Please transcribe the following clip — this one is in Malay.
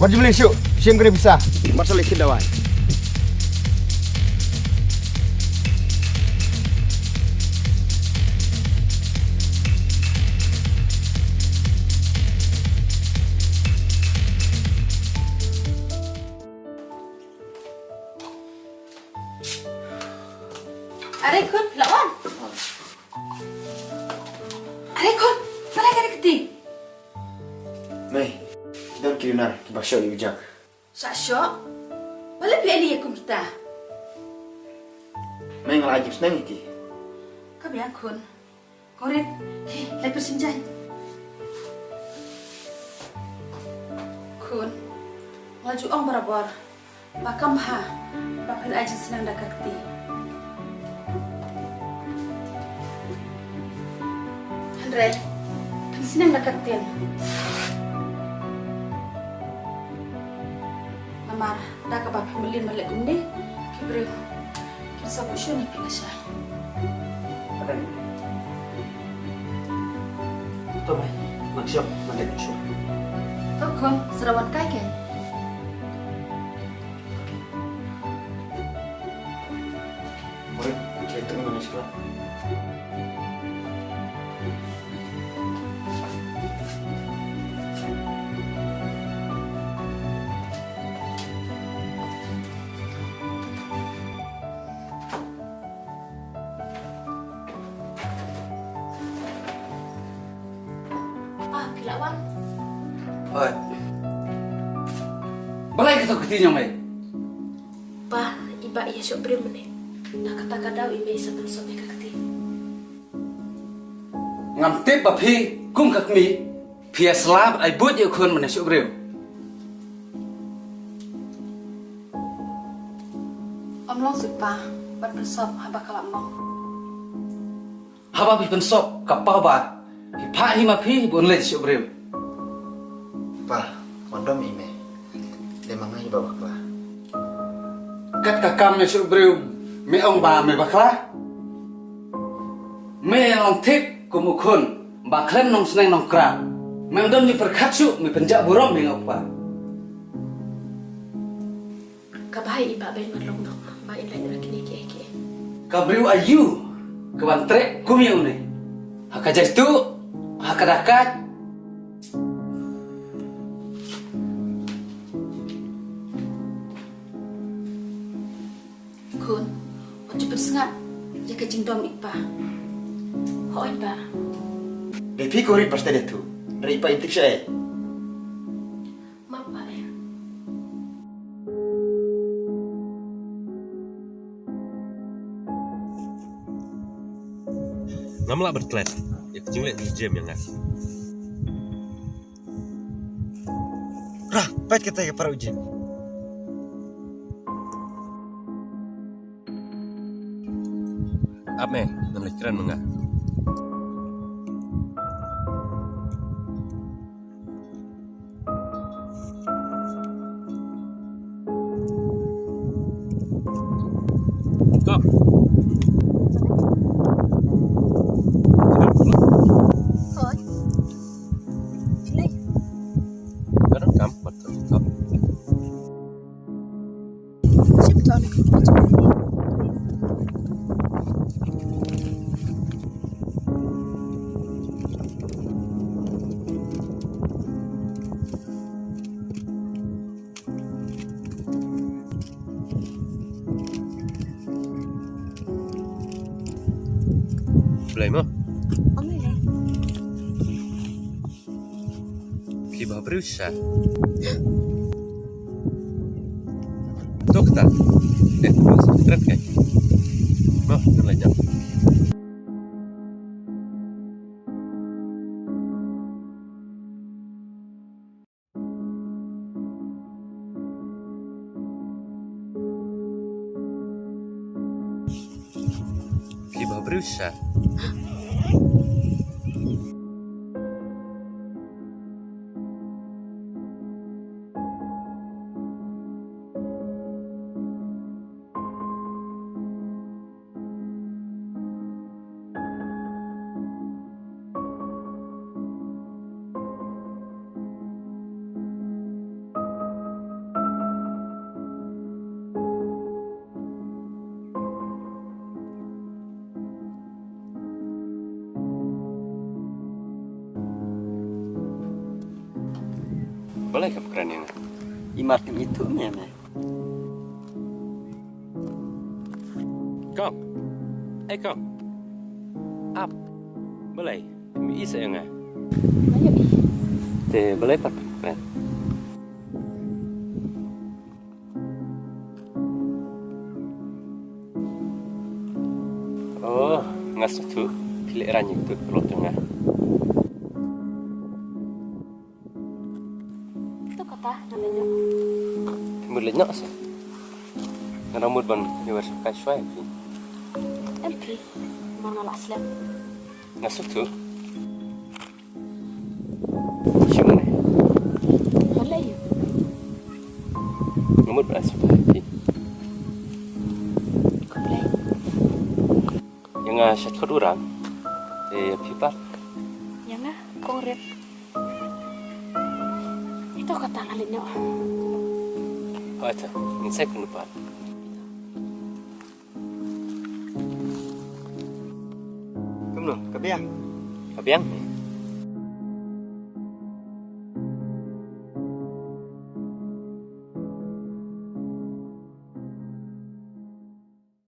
Wajib beli syuk. Syuk kena bisa. Masalah ikin dawai. Aray kun, lawan. Aray kun, malay ka nagti. May, daun kilunar, kibasyo iujak. Sa asyo? Wala pili akong kita. May ngalajib senang iki. Kami kun. Korit, lay persinjan. Kun, ngaju ong barabor. Bakam ha, bakal aja senang dakakti. Andre, kan senang dakatin. Mamar, dah ke bapak melin malek gundi, kibrew, kisah busyu ni pinasya. Apa ni? Ito may, mag-syok, mag-syok. Oh kun, serawan kai kan? Murid, cari tengok mana sekolah. Lawan. Oi. Balai kita ketinya mai. Pa, iba iya syok beri menit. Dah kata daw iba isa bersama mereka keti. Ngam tip bapi kum kakmi. Pia selab ai buat je kun mana syok breu. Om long sipa, ban bersop haba kalak mong. Haba pi pensop kapau ba. Pak hi mapi bon le syok breu. Pa, mondom ime. Demang ai bawa pa. Kat kakam me syok breu. Me ong ba me bakla. Me long tip kumukun. Baklen nong seneng nong kra. Me ndom ni perkatsu me penjak burom me ngapa. Kabahai iba ben marlong dong. Ba inlay na kini keke. Kabriu ayu. Kawantre kumiu ne. Hakajas tu hakadakat. Kun, wajib bersengat. Jaga jingdom ipa. Ho ipa. Depi korit pasti dia tu. Dari pa intip saya. Mapa ya. Namla bertelat. Ya kucing lihat di jam yang ngas. Rah, pait kita ke para ujian. Apa namla kiran menga. Kok? Thôi. Đây. Kan kam betul. Kok? Sip ton. Belai mah. Om ini. Kiba berusaha. Dokter. Keren kan? Mah, namanya. Kiba berusaha. Boleh ke peran yang? Imartim itu meme. Kong. Kong. Up. Boleh. Mi isa yang? Ayo i. Te boleh pat peran. Oh, ngasuh tu. Pilih ranyi tu perlu tengah. Itu kata namanya. Mulai nak sah. Rambut ban luar suka syai. MP. Mana lah Islam. Ngasuh tu. Siapa ni? Boleh yuk. Rambut berasa suka. Kau boleh. Yang syat kau orang. Pipat. Yang na, kongret. Itu kata ngalinyo. Oh, itu. Ini saya kena lupa. Kamu no, kabiang. Kabiang?